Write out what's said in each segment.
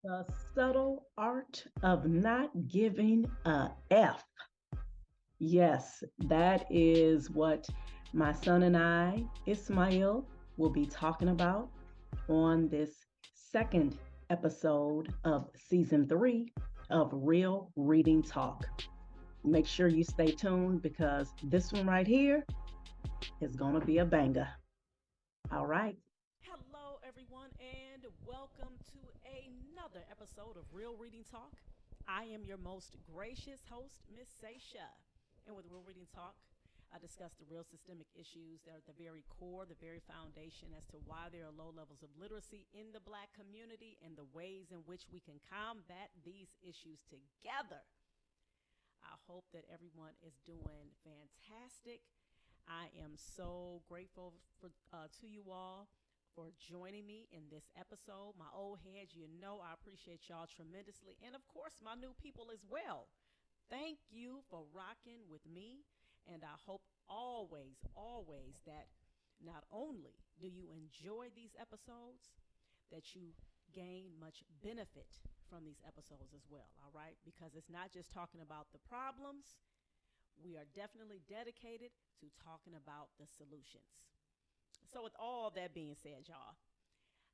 The subtle art of not giving a F. Yes, that is what my son and I, Ismail, will be talking about on this second episode of season 3 of Real Reading Talk. Make sure you stay tuned because this one right here is going to be a banger. All right. Hello, everyone, and welcome to another episode of Real Reading Talk. I am your most gracious host, Miss Seisha. And with Real Reading Talk, I discuss the real systemic issues that are at the very core, the very foundation as to why there are low levels of literacy in the black community and the ways in which we can combat these issues together. I hope that everyone is doing fantastic. I am so grateful to you all for joining me in this episode. My old heads, you know, I appreciate y'all tremendously. And of course, my new people as well. Thank you for rocking with me. And I hope always that not only do you enjoy these episodes, that you gain much benefit from these episodes as well, all right? Because it's not just talking about the problems, we are definitely dedicated to talking about the solutions. So, with all that being said, y'all,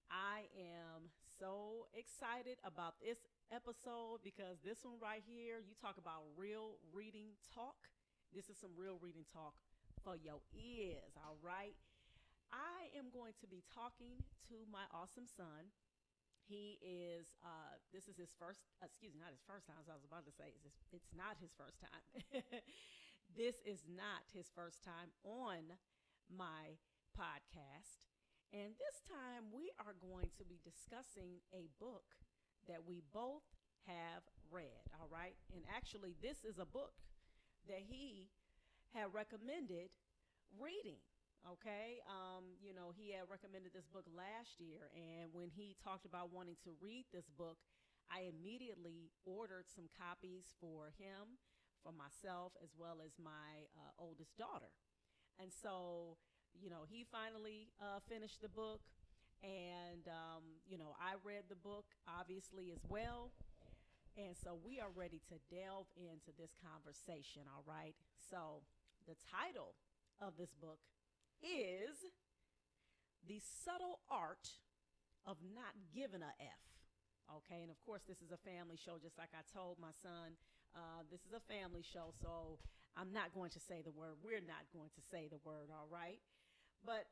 I am so excited about this episode because this one right here, you talk about real reading talk. This is some real reading talk for your ears, all right? I am going to be talking to my awesome son. He is, this is his first, excuse me, not his first time, as I was about to say, it's not his first time. This is not his first time on my podcast. And this time we are going to be discussing a book that we both have read, all right? And actually, this is a book that he had recommended reading. Okay, he had recommended this book last year, and when he talked about wanting to read this book, I immediately ordered some copies for him, for myself, as well as my oldest daughter. And so, he finally finished the book, and I read the book obviously as well. And so we are ready to delve into this conversation, all right? So, the title of this book is The Subtle Art of Not Giving a F. Okay, and of course, this is a family show, just like I told my son. This is a family show, so I'm not going to say the word. We're not going to say the word, all right? But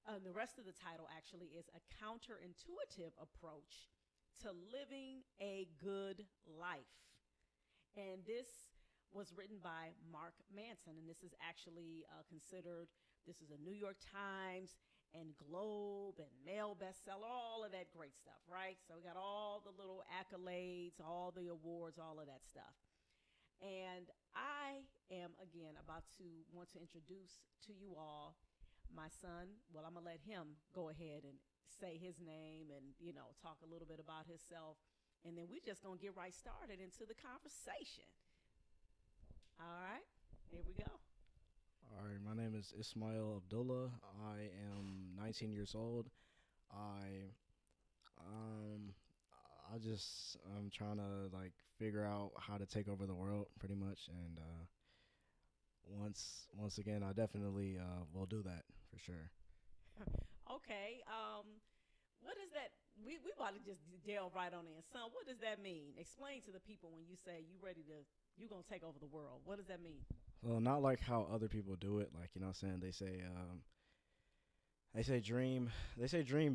the rest of the title actually is A Counterintuitive Approach to Living a Good Life. And this was written by Mark Manson, and this is actually considered, this is a New York Times and Globe and Mail bestseller, all of that great stuff, right? So we got all the little accolades, all the awards, all of that stuff. And I am, again, about to want to introduce to you all my son. Well, I'm going to let him go ahead and say his name and, talk a little bit about himself. And then we're just going to get right started into the conversation. All right, here we go. All right, my name is Ismail Abdullah. I am 19 years old. I um I'm trying to like figure out how to take over the world pretty much, and once again I definitely will do that for sure. Okay, what is that? We about to just delve right on in. Son, what does that mean? Explain to the people when you say you going to take over the world. What does that mean? Well, not like how other people do it. Like, what I'm saying, they say dream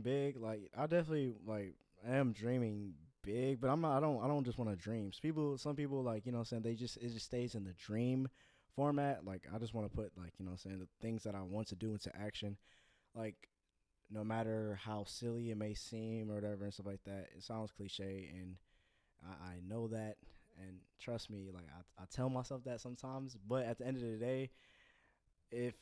big. Like, I definitely like am dreaming big, but I'm not. I don't just want to dream. Some people like, what I'm saying, it just stays in the dream format. Like, I just want to put, like, what I'm saying, the things that I want to do into action. Like, no matter how silly it may seem or whatever and stuff like that, it sounds cliche, and I know that. And trust me, like, I tell myself that sometimes, but at the end of the day, if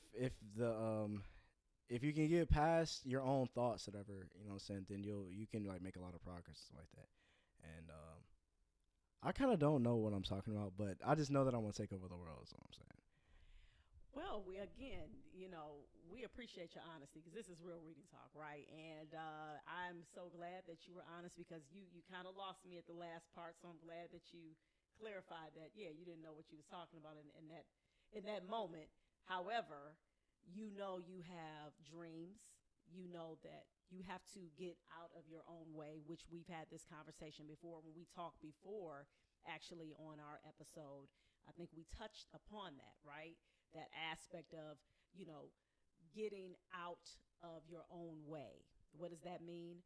if you can get past your own thoughts, whatever, what I'm saying, then you can like make a lot of progress and stuff like that. And I kind of don't know what I'm talking about, but I just know that I want to take over the world. Is what I'm saying. Well, we again, we appreciate your honesty because this is real reading talk, right? And I'm so glad that you were honest because you kind of lost me at the last part. So I'm glad that you clarified that. Yeah, you didn't know what you was talking about in that moment. However, you know you have dreams. You know that you have to get out of your own way, which we've had this conversation before when we talked before, actually on our episode. I think we touched upon that, right? That aspect of, you know, getting out of your own way. What does that mean?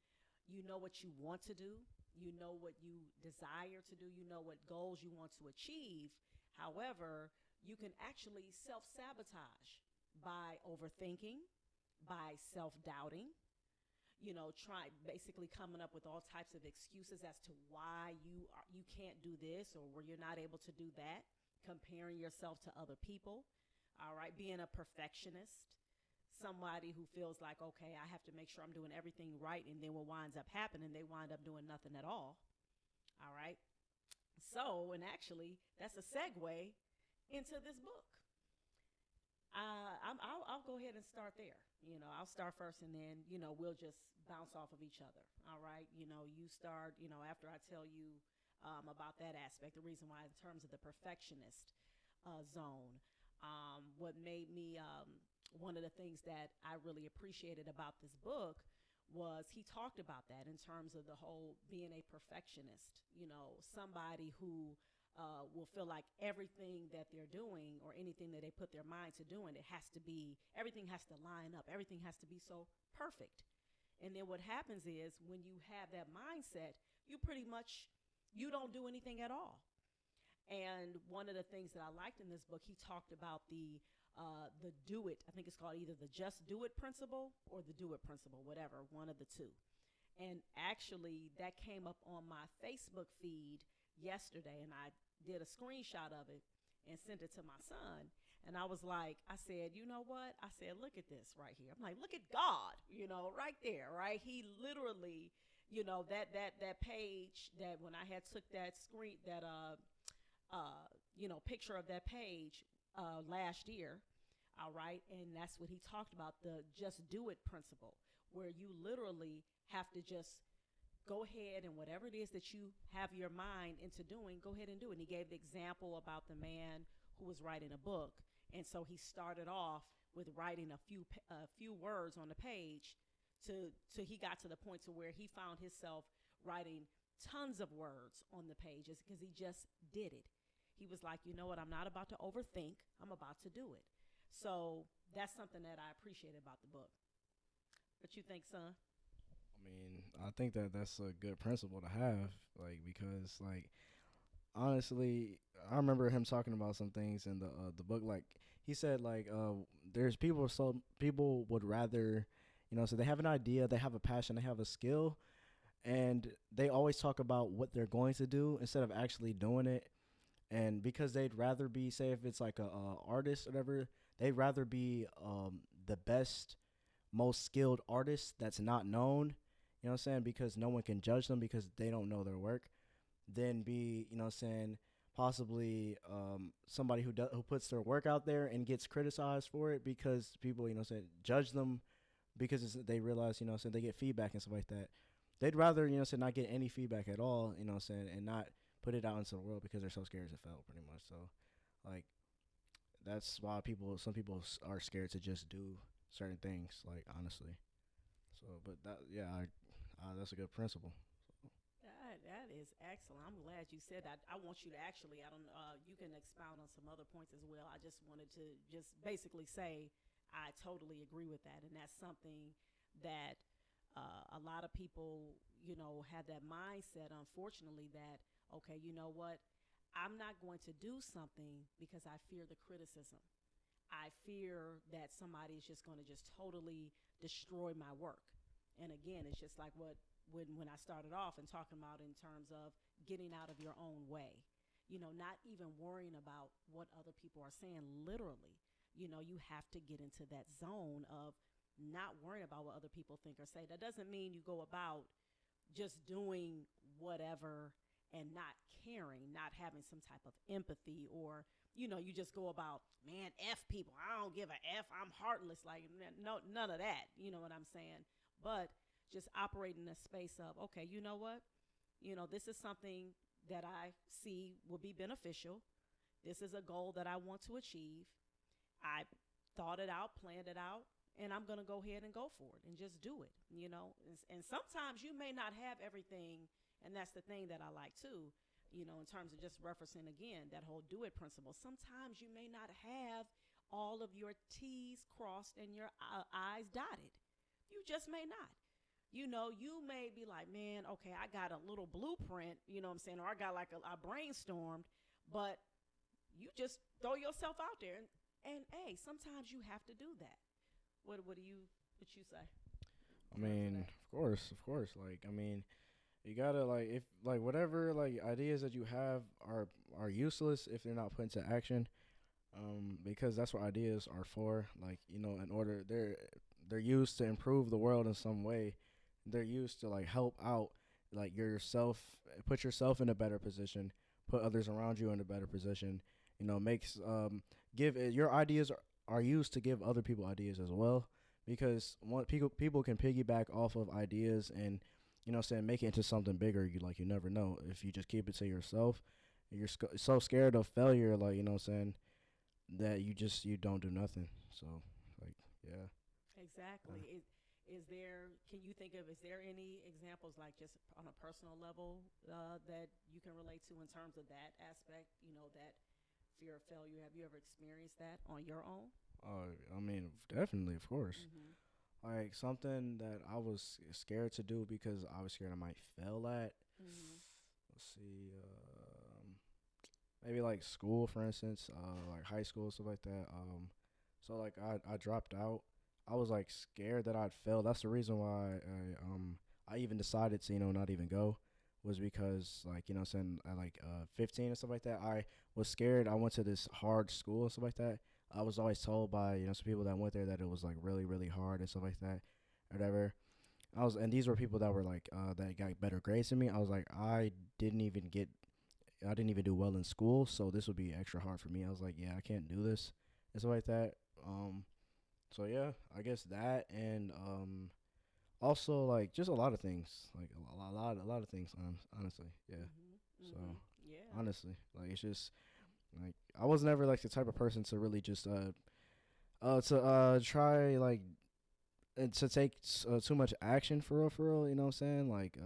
You know what you want to do, you know what you desire to do, you know what goals you want to achieve. However, you can actually self sabotage by overthinking, by self doubting, you know, try basically coming up with all types of excuses as to why you can't do this or where you're not able to do that, comparing yourself to other people. All right, being a perfectionist, somebody who feels like, okay, I have to make sure I'm doing everything right, and then what winds up happening, they wind up doing nothing at all. All right. So, and actually, that's a segue into this book. I'll go ahead and start there. You know, I'll start first, and then we'll just bounce off of each other. All right. You know, you start. You know, after I tell you about that aspect, the reason why, in terms of the perfectionist zone, what made me one of the things that I really appreciated about this book was he talked about that in terms of the whole being a perfectionist. You know, somebody who will feel like everything that they're doing or anything that they put their mind to doing, it has to be, everything has to line up, everything has to be so perfect. And then what happens is when you have that mindset, you pretty much, you don't do anything at all. And one of the things that I liked in this book, he talked about the do it. I think it's called either the just do it principle or the do it principle, whatever, one of the two. And actually, that came up on my Facebook feed yesterday, and I did a screenshot of it and sent it to my son. And I was like, I said, you know what? I said, look at this right here. I'm like, look at God, right there, right? He literally, that page that when I had took that screen, that picture of that page last year. All right. And that's what he talked about, the just do it principle, where you literally have to just go ahead and whatever it is that you have your mind into doing, go ahead and do it. And he gave the example about the man who was writing a book. And so he started off with writing a few words on the page to he got to the point to where he found himself writing tons of words on the pages because he just did it. He was like, you know what, I'm not about to overthink. I'm about to do it. So that's something that I appreciated about the book. What you think, son? I mean, I think that that's a good principle to have, like, because, like, honestly, I remember him talking about some things in the book. Like, he said, like, there's people, so people would rather, so they have an idea, they have a passion, they have a skill, and they always talk about what they're going to do instead of actually doing it. And because they'd rather be, say, if it's like a artist or whatever, they'd rather be the best, most skilled artist that's not known, you know what I'm saying, because no one can judge them because they don't know their work, than be, you know what I'm saying, possibly somebody who puts their work out there and gets criticized for it because people, you know what I'm saying, judge them because they realize, you know what I'm saying, they get feedback and stuff like that. They'd rather, you know what I'm saying, not get any feedback at all, you know what I'm saying, and not put it out into the world because they're so scared to fail, pretty much. So, like, that's why some people are scared to just do certain things, like, honestly. So, but that, yeah, that's a good principle. So. That is excellent. I'm glad you said that. I want you to actually, I don't you can expound on some other points as well. I just wanted to just basically say I totally agree with that. And that's something that a lot of people, have that mindset, unfortunately, that, okay, you know what? I'm not going to do something because I fear the criticism. I fear that somebody is just going to just totally destroy my work. And again, it's just like when I started off and talking about in terms of getting out of your own way, not even worrying about what other people are saying, literally. You have to get into that zone of not worrying about what other people think or say. That doesn't mean you go about just doing whatever and not caring, not having some type of empathy, or you just go about, man, f people. I don't give a f. I'm heartless. Like no, none of that. You know what I'm saying? But just operating in a space of, okay, you know what? This is something that I see will be beneficial. This is a goal that I want to achieve. I thought it out, planned it out, and I'm going to go ahead and go for it and just do it. And sometimes you may not have everything, and that's the thing that I like too, in terms of just referencing again that whole do it principle. Sometimes you may not have all of your T's crossed and your I's dotted. You just may not. You may be like, man, okay, I got a little blueprint, what I'm saying, or I got like I brainstormed, but you just throw yourself out there, and hey, sometimes you have to do that. What you say? I In terms of mean, that? of course. Like, I mean, you gotta like if like whatever like ideas that you have are useless if they're not put into action. Because that's what ideas are for. Like, in order they're used to improve the world in some way. They're used to like help out like yourself, put yourself in a better position, put others around you in a better position. Makes give your ideas are used to give other people ideas as well, because one people can piggyback off of ideas and saying make it into something bigger. You never know if you just keep it to yourself. You're so scared of failure, like saying that you don't do nothing. So like yeah. Exactly. Is there? Can you think of? Is there any examples, like just on a personal level, that you can relate to in terms of that aspect? That fear of failure. Have you ever experienced that on your own? I mean, definitely, of course. Mm-hmm. Like something that I was scared to do because I was scared I might fail at. Mm-hmm. Let's see, maybe like school, for instance, like high school stuff like that. So like I dropped out. I was like scared that I'd fail. That's the reason why I even decided to not even go, was because like saying at like 15 and stuff like that. I was scared. I went to this hard school and stuff like that. I was always told by some people that went there that it was like really really hard and stuff like that, whatever. And these were people that were like that got better grades than me. I was like, didn't even get I didn't even do well in school, so this would be extra hard for me. I was like, yeah, I can't do this and stuff like that. Um, so yeah, I guess that, and also like just a lot of things, like a lot of things. Honestly, yeah. Mm-hmm. So Mm-hmm. Yeah. honestly, like it's just like I was never like the type of person to really just to try like and to take too much action for real. You know what I'm saying? Like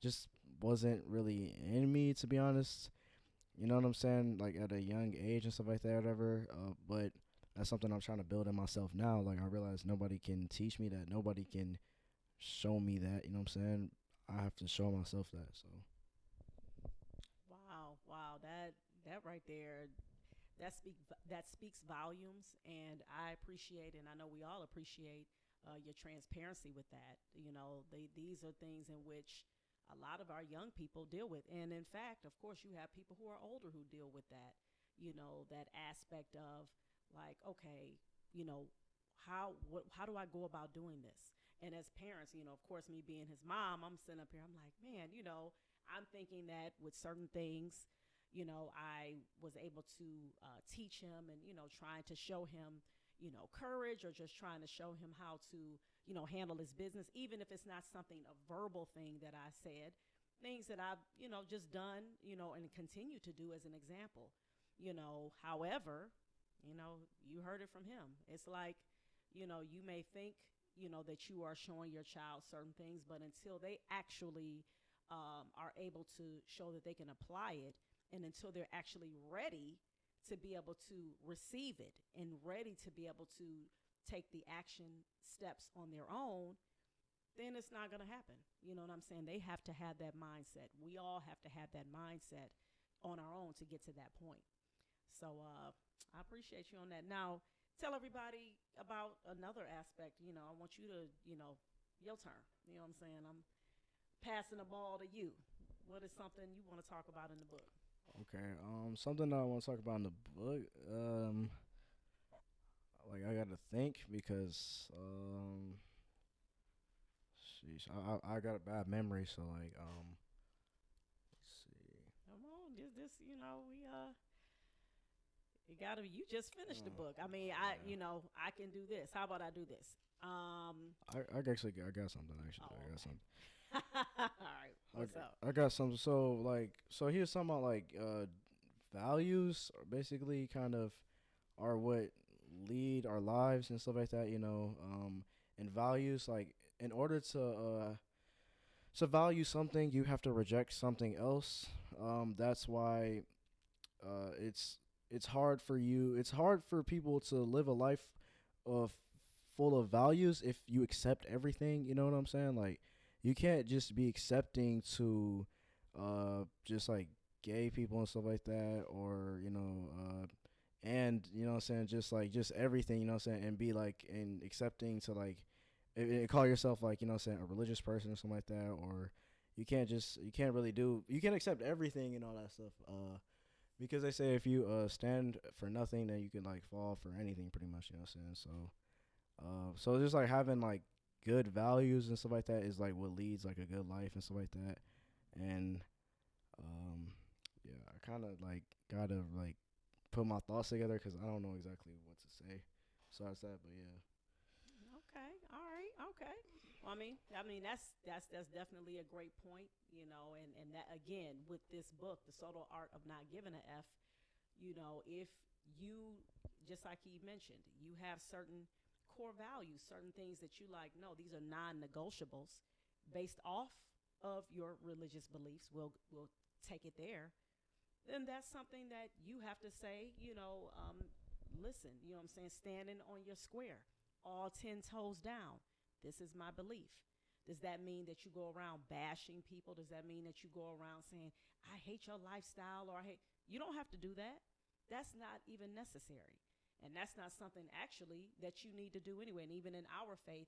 just wasn't really in me, to be honest. You know what I'm saying? Like at a young age and stuff like that, whatever. But that's something I'm trying to build in myself now. Like I realize nobody can teach me that. Nobody can show me that. You know what I'm saying? I have to show myself that. So Wow. Wow. That right there. That speaks volumes, and I appreciate, and I know we all appreciate your transparency with that. These are things in which a lot of our young people deal with, and in fact, of course, you have people who are older who deal with that. That aspect of, like, okay, you know, how do I go about doing this? And as parents, of course, me being his mom, I'm sitting up here. I'm like, man, I'm thinking that with certain things, I was able to teach him, and trying to show him, courage, or just trying to show him how to, handle his business, even if it's not something a verbal thing that I said, things that I've, just done, and continue to do as an example. However, you heard it from him. It's like, you may think, that you are showing your child certain things, but until they actually are able to show that they can apply it, and until they're actually ready to be able to receive it and ready to be able to take the action steps on their own, then it's not going to happen. You know what I'm saying? They have to have that mindset. We all have to have that mindset on our own to get to that point. So I appreciate you on that. Now, tell everybody about another aspect. I want you to, your turn. You know what I'm saying? I'm passing the ball to you. What is something you want to talk about in the book? okay, something that I want to talk about in the book. Like I gotta think because sheesh, I got a bad memory, so like let's see. this, you gotta. You just finished the book. I mean, yeah. I can do this. How about I do this? I got something actually. Oh, I got okay. something. All right. What's up? I got something. So he was talking about like values, are basically kind of are what lead our lives and stuff like that. And values like in order to value something, you have to reject something else. That's why it's hard for you. It's hard for people to live a life of full of values if you accept everything. You know what I'm saying? Like, you can't just be accepting to, just like gay people and stuff like that, or and what I'm saying, just everything. You know what I'm saying, and be like and accepting to like, call yourself like what I'm saying, a religious person or something like that, or you can't really do you can't accept everything and all that stuff. Because they say if you stand for nothing, then you can like fall for anything, pretty much. You know what I'm saying? So just like having like good values and stuff like that is like what leads like a good life and stuff like that. And um, yeah, I kind of like gotta like put my thoughts together because I don't know exactly what to say. So that's that, but yeah. Okay. All right. Okay. Well, I mean that's definitely a great point, and that again with this book, The Subtle Art of Not Giving a F, if you just like he mentioned, you have certain core values, certain things that you like, no, these are non-negotiables based off of your religious beliefs. We'll take it there. Then that's something that you have to say, listen, what I'm saying, standing on your square, all 10 toes down. This is my belief. Does that mean that you go around bashing people? Does that mean that you go around saying, I hate your lifestyle, or I hate. You don't have to do that. That's not even necessary. And that's not something actually that you need to do anyway. And even in our faith,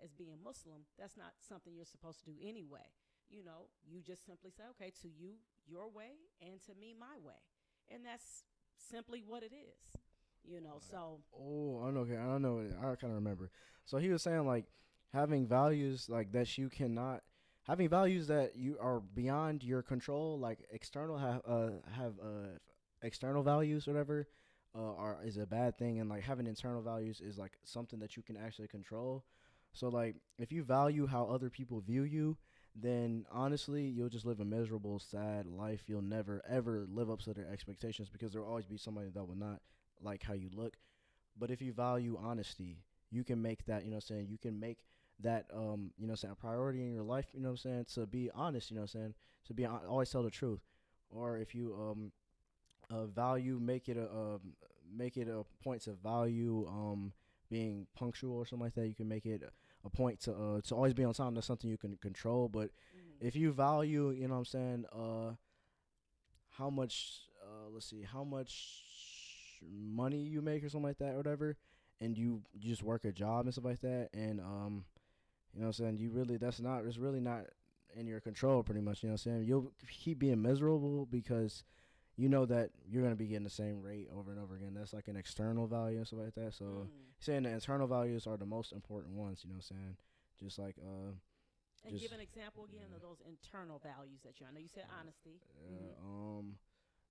as being Muslim, that's not something you're supposed to do anyway. You just simply say, okay, to you, your way, and to me, my way. And that's simply what it is. So. Oh, I know. Okay, I know. I kind of remember. So he was saying like having values like that you cannot having values that you are beyond your control, like have external values, whatever, are is a bad thing, and like having internal values is like something that you can actually control. So like if you value how other people view you, then honestly you'll just live a miserable, sad life. You'll never ever live up to their expectations because there'll always be somebody that will not like how you look. But if you value honesty, you can make that, saying, you can make that, saying, a priority in your life, saying, to be honest, saying, to be always tell the truth. Or if you value, make it a point to value being punctual or something like that. You can make it a point to always be on time. That's something you can control. But Mhm. if you value, how much let's see how much money you make or something like that or whatever, and you just work a job and stuff like that, and you really that's not it's really not in your control, pretty much. You'll keep being miserable because you know that you're going to be getting the same rate over and over again. That's like an external value and stuff like that. So Mm. saying the internal values are the most important ones, just like And just give an example again of yeah, those internal values that you. I know you said honesty. yeah, Mhm.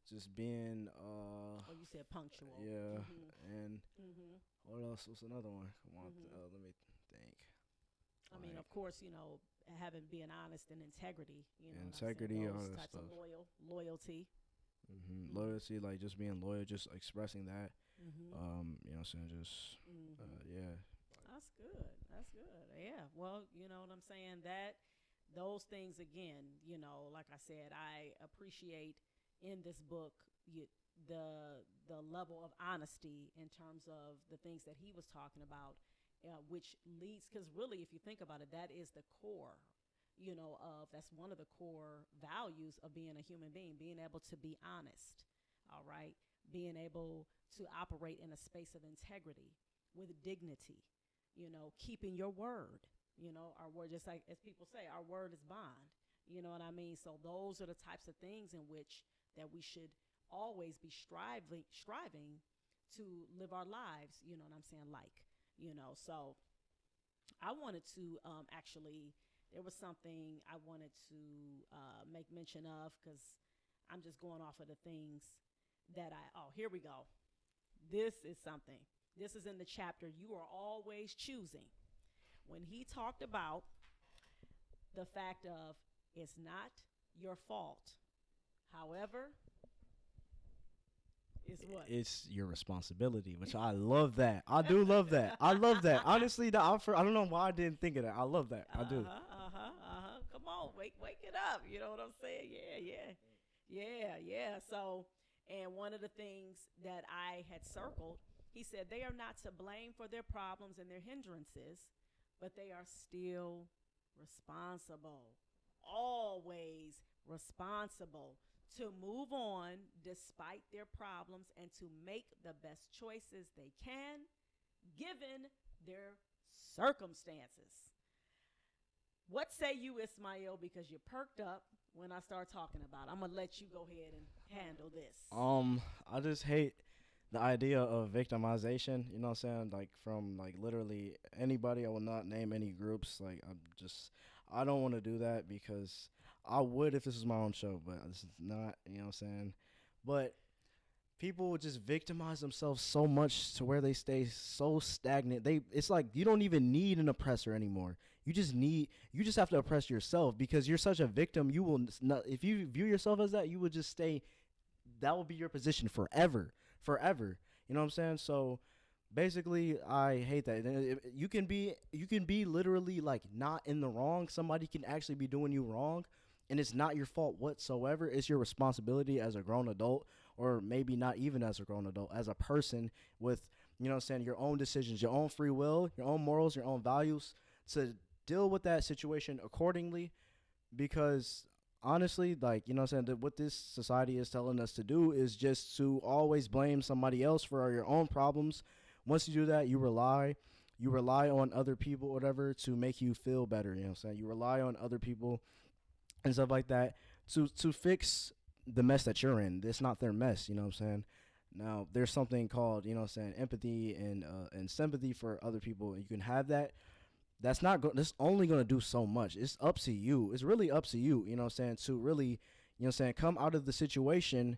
just being Or you said punctual. yeah, Mhm. and Mhm. what else? What's another one? Come on, Mhm. let me think. I mean, Like of course, having being honest and integrity. You know what I'm saying? integrity, all Those that types of stuff. loyalty. Mhm. Loyalty, like just being loyal, just expressing that. Mhm. Saying, just Mhm. yeah. That's good. That's good. Yeah. Well, you know what I'm saying? That those things again, like I said, I appreciate in this book the level of honesty in terms of the things that he was talking about, which leads because really, if you think about it, that is the core. Of that's one of the core values of being a human being, being able to be honest, all right, being able to operate in a space of integrity with dignity, keeping your word. Our word, just like as people say, our word is bond. You know what I mean? So those are the types of things in which that we should always be striving to live our lives. You know what I'm saying? So I wanted to actually, there was something I wanted to make mention of because I'm just going off of the things that oh, here we go. This is something. This is in the chapter, You Are Always Choosing. When he talked about the fact of it's not your fault. However, it's what? It's your responsibility, which I love that. I do love that. I love that. Honestly, I don't know why I didn't think of that. I love that. I do. Come on, wake it up. You know what I'm saying? Yeah. So, and one of the things that I had circled, he said they are not to blame for their problems and their hindrances, but they are still responsible. Always responsible to move on despite their problems and to make the best choices they can given their circumstances. What say you, Ismail? Because you perked up when I start talking about it. I'm going to let you go ahead and handle this. I just hate the idea of victimization, you know what I'm saying? Like from like literally anybody. I will not name any groups. Like I don't want to do that because I would if this was my own show, but this is not, you know what I'm saying? But people just victimize themselves so much to where they stay so stagnant. It's like you don't even need an oppressor anymore. You just have to oppress yourself because you're such a victim. You will not, if you view yourself as that, you will just stay, that will be your position forever. You know what I'm saying? So basically I hate that. You can be literally like not in the wrong. Somebody can actually be doing you wrong and it's not your fault whatsoever. It's your responsibility as a grown adult, or maybe not even as a grown adult, as a person with, you know what I'm saying, your own decisions, your own free will, your own morals, your own values, to deal with that situation accordingly. Because honestly, like, you know what I'm saying, what this society is telling us to do is just to always blame somebody else for your own problems. Once you do that, you rely on other people, whatever, to make you feel better. You know what I'm saying? You rely on other people and stuff like that to fix the mess that you're in. It's not their mess, you know what I'm saying? Now, there's something called, you know what I'm saying, empathy and sympathy for other people. You can have that. That's only going to do so much. It's up to you. It's really up to you, you know what I'm saying, to really, you know what I'm saying, come out of the situation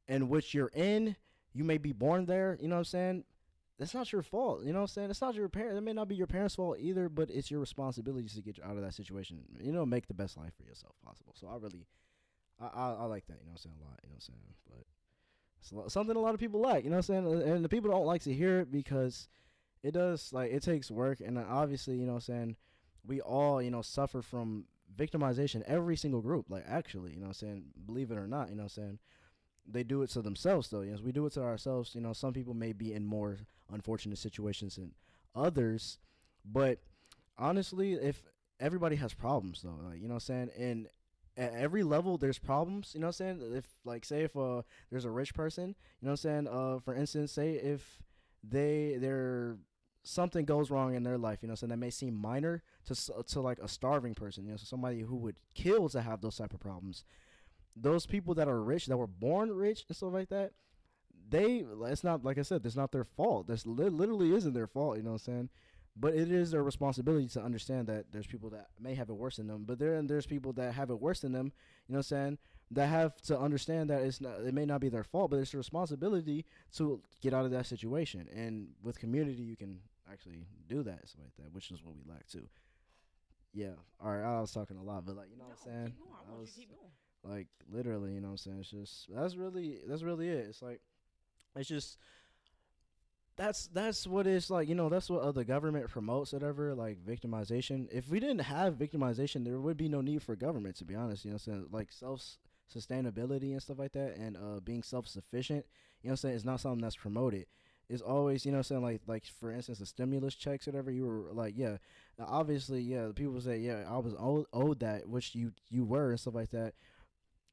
in which you're in. You may be born there, you know what I'm saying? That's not your fault, you know what I'm saying? It's not your parents. It may not be your parents' fault either, but it's your responsibility to get you out of that situation. You know, make the best life for yourself possible. So I like that, you know what I'm saying, a lot, you know what I'm saying? But it's something a lot of people like, you know what I'm saying? And the people don't like to hear it because it does, like, it takes work. And obviously, you know what I'm saying, we all, you know, suffer from victimization, every single group, like, actually, you know what I'm saying, believe it or not, you know what I'm saying, they do it to themselves, though. You know, we do it to ourselves. You know, some people may be in more unfortunate situations than others, but honestly, if everybody has problems, though, like, you know what I'm saying, and at every level there's problems, you know what I'm saying. If, like, say if there's a rich person, you know what I'm saying, for instance, say if they're something goes wrong in their life, you know what I'm saying, that may seem minor to like a starving person, you know, so somebody who would kill to have those type of problems. Those people that are rich, that were born rich and stuff like that, it's not, like I said, it's not their fault. This literally isn't their fault, you know what I'm saying? But it is their responsibility to understand that there's people that may have it worse than them, but there's people that have it worse than them, you know what I'm saying, that have to understand that it may not be their fault, but it's their responsibility to get out of that situation. And with community, you can actually do that, stuff like that, which is what we lack too. Yeah. All right, I was talking a lot, but, like, you know No, what I'm saying? keep going. I want you to keep going. Like, literally, you know what I'm saying? It's just that's really it. It's like, it's just that's what it's like, you know, that's what the government promotes, whatever, like victimization. If we didn't have victimization, there would be no need for government, to be honest, you know what I'm saying? Like sustainability and stuff like that, and being self-sufficient, you know what I'm saying, is not something that's promoted. It's always, you know what I'm saying, like for instance, the stimulus checks, whatever, you were like, yeah, obviously, yeah, people say, yeah, I was owed that, which you were, and stuff like that.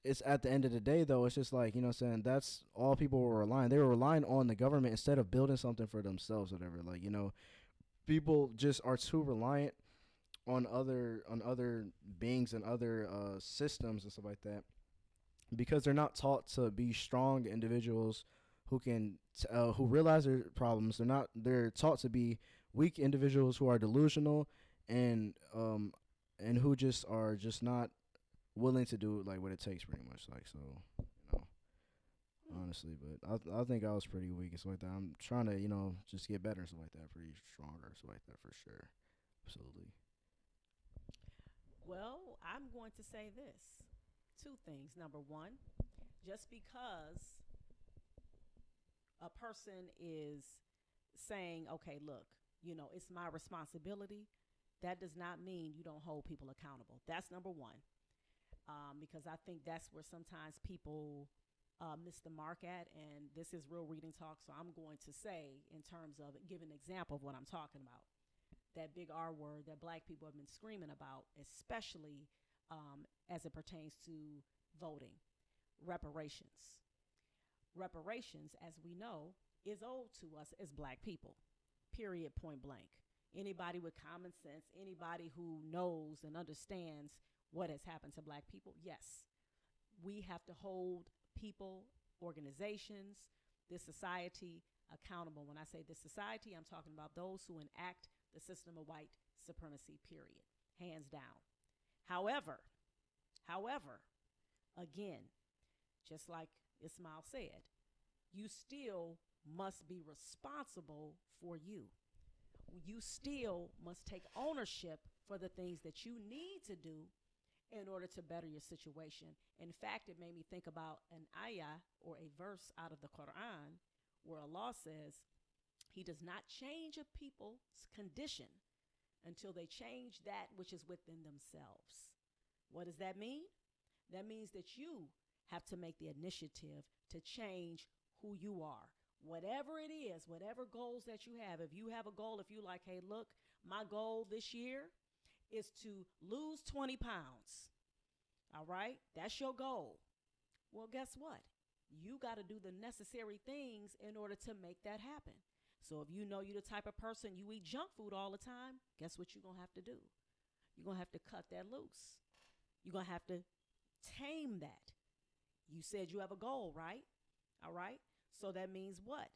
It's at the end of the day, though, it's just like, you know what I'm saying, that's all people were relying. They were relying on the government instead of building something for themselves, whatever. Like, you know, people just are too reliant on other beings and other systems and stuff like that, because they're not taught to be strong individuals who can who realize their problems. They're taught to be weak individuals who are delusional, and who just are just not willing to do, like, what it takes, pretty much. Like, so, you know what honestly. But I think I was pretty weak and stuff like that. I'm trying to just get better and stuff like that, pretty stronger and stuff like that for sure. Absolutely. Well, I'm going to say this two things. Number one, just because a person is saying, okay, look, it's my responsibility, that does not mean you don't hold people accountable. That's number one. Because I think that's where sometimes people miss the mark at. And this is real reading talk. So I'm going to say, in terms of give an example of what I'm talking about, that big R word that black people have been screaming about, especially as it pertains to voting, reparations. Reparations, as we know, is owed to us as black people, period, point blank. Anybody with common sense, anybody who knows and understands what has happened to black people, yes, we have to hold people, organizations, this society accountable. When I say this society, I'm talking about those who enact the system of white supremacy, period, hands down. However, however, again, just like Ismail said, you still must be responsible for you. You still must take ownership for the things that you need to do in order to better your situation. In fact, it made me think about an ayah or a verse out of the Quran where Allah says, He does not change a people's condition until they change that which is within themselves. What does that mean? That means that you have to make the initiative to change who you are. Whatever it is, whatever goals that you have, if you have a goal, if you like, hey, look, my goal this year is to lose 20 pounds. All right, that's your goal. Well, guess what? You got to do the necessary things in order to make that happen. So if you know you're the type of person you eat junk food all the time, guess what you're going to have to do? You're going to have to cut that loose. You're going to have to tame that. You said you have a goal, right? All right. So that means what?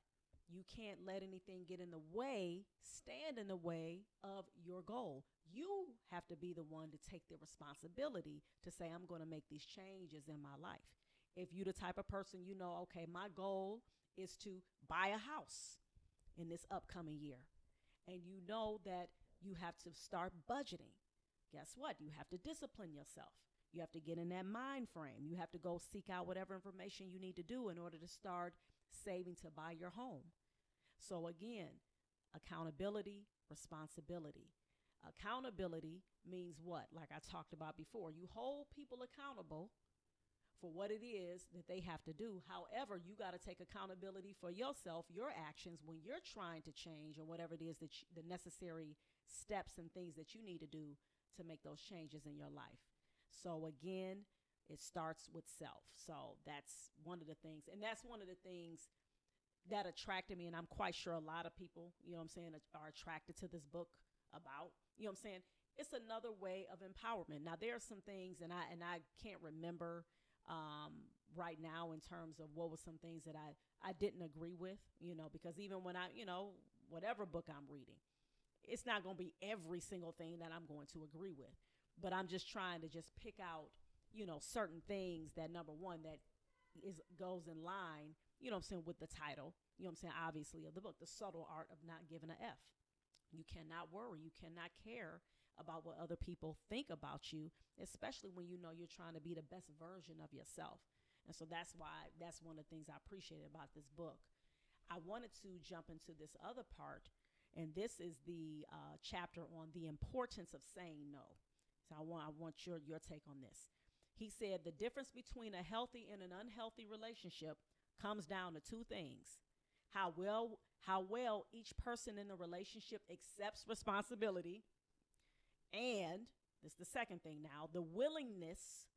You can't let anything get in the way, stand in the way of your goal. You have to be the one to take the responsibility to say, I'm going to make these changes in my life. If you're the type of person, okay, my goal is to buy a house in this upcoming year. And you know that you have to start budgeting. Guess what? You have to discipline yourself. You have to get in that mind frame. You have to go seek out whatever information you need to do in order to start saving to buy your home. So again, accountability, responsibility. Accountability means what? Like I talked about before, you hold people accountable for what it is that they have to do. However, you got to take accountability for yourself, your actions when you're trying to change or whatever it is that the necessary steps and things that you need to do to make those changes in your life. So again, it starts with self. So that's one of the things. And that's one of the things that attracted me. And I'm quite sure a lot of people, are attracted to this book about, it's another way of empowerment. Now, there are some things, and I can't remember right now in terms of what was some things that I didn't agree with, because even when whatever book I'm reading, it's not going to be every single thing that I'm going to agree with. But I'm just trying to just pick out, certain things that, number one, that goes in line, with the title, obviously, of the book, The Subtle Art of Not Giving a F. You cannot worry. You cannot care about what other people think about you, especially when you're trying to be the best version of yourself. And so that's one of the things I appreciate about this book. I wanted to jump into this other part, and this is the chapter on the importance of saying no. So I want your take on this. He said the difference between a healthy and an unhealthy relationship comes down to two things: how well each person in the relationship accepts responsibility, and this is the second thing now, the willingness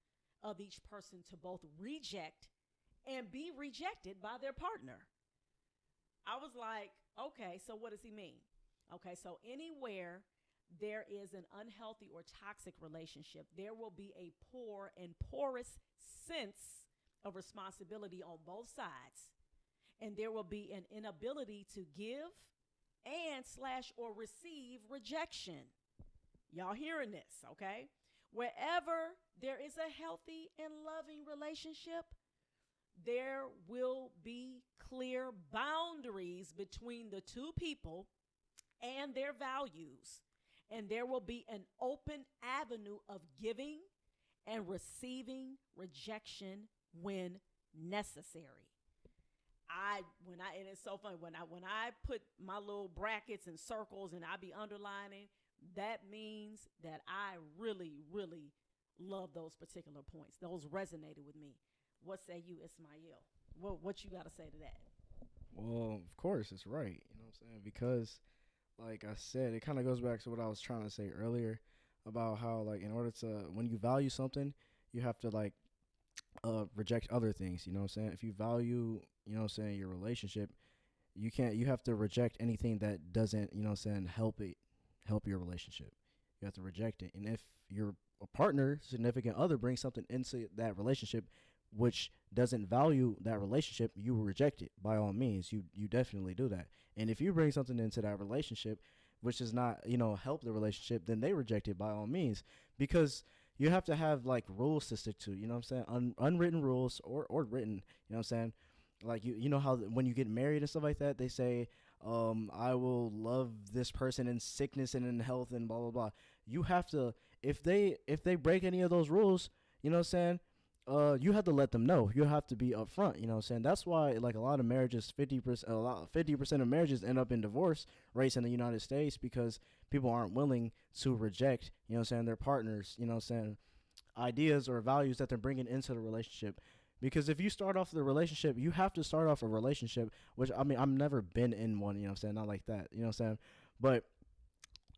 of each person to both reject and be rejected by their partner. I was like, okay, so what does he mean? Okay, so anywhere there is an unhealthy or toxic relationship, there will be a poor and porous sense of responsibility on both sides. And there will be an inability to give and / or receive rejection. Y'all hearing this, okay? Wherever there is a healthy and loving relationship, there will be clear boundaries between the two people and their values. And there will be an open avenue of giving and receiving rejection when necessary. And it's so funny when I put my little brackets and circles and I be underlining, that means that I really, really love those particular points. Those resonated with me. What say you, Ismail? What you got to say to that? Well, of course, it's right. You know what I'm saying? Because, like I said, it kind of goes back to what I was trying to say earlier about how, like, in order to, when you value something, you have to, like, reject other things. You know what I'm saying? If you value, you know what I'm saying, your relationship, you have to reject anything that doesn't, you know what I'm saying, help your relationship. You have to reject it. And if your partner, significant other, brings something into that relationship which doesn't value that relationship, you will reject it by all means. You definitely do that. And if you bring something into that relationship which does not, you know, help the relationship, then they reject it by all means. Because you have to have like rules to stick to, you know what I'm saying? Unwritten rules or written, you know what I'm saying? Like you know how when you get married and stuff like that, they say, I will love this person in sickness and in health and blah blah blah. You have to, if they break any of those rules, you know what I'm saying, you have to let them know. You have to be upfront. You know what I'm saying? That's why like a lot of marriages, 50% of marriages end up in divorce rates in the United States, because people aren't willing to reject, you know what I'm saying, their partners, you know what I'm saying, ideas or values that they're bringing into the relationship. Because if you start off the relationship, you have to start off a relationship, which I mean, I've never been in one, you know what I'm saying, not like that, you know what I'm saying, but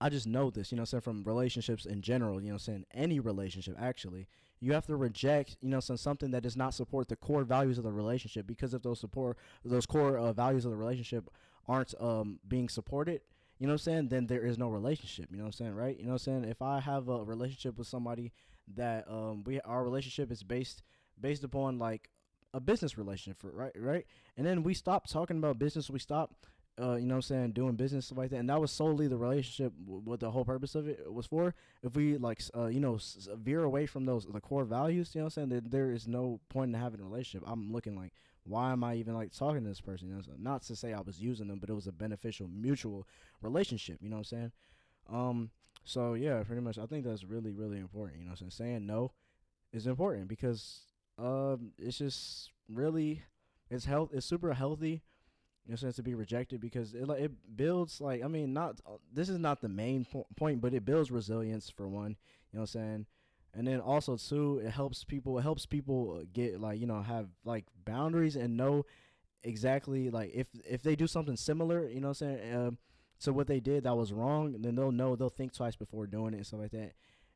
I just know this, you know what I'm saying, from relationships in general, you know what I'm saying, any relationship actually, you have to reject, you know, something that does not support the core values of the relationship. Because if those core values of the relationship aren't being supported, you know what I'm saying, then there is no relationship, you know what I'm saying, right? You know what I'm saying? If I have a relationship with somebody that our relationship is based upon like a business relationship, right? And then we stop talking about business, we stop you know what I'm saying, doing business stuff like that, and that was solely the relationship. What the whole purpose of it was for. If we like, you know, veer away from those the core values, you know what I'm saying, there is no point in having a relationship. I'm looking like, why am I even like talking to this person? You know, so not to say I was using them, but it was a beneficial, mutual relationship. You know what I'm saying? Um, so yeah, pretty much, I think that's really, really important. You know what I'm saying? Saying no is important because it's just really, it's super healthy, you know, sense to be rejected, because it builds, like, I mean, not this is not the main point, but it builds resilience for one, you know what I'm saying, and then also too, it helps people get, like, you know, have like boundaries and know exactly, like, if they do something similar, you know what I'm saying, to what they did that was wrong, then they'll think twice before doing it and stuff like that.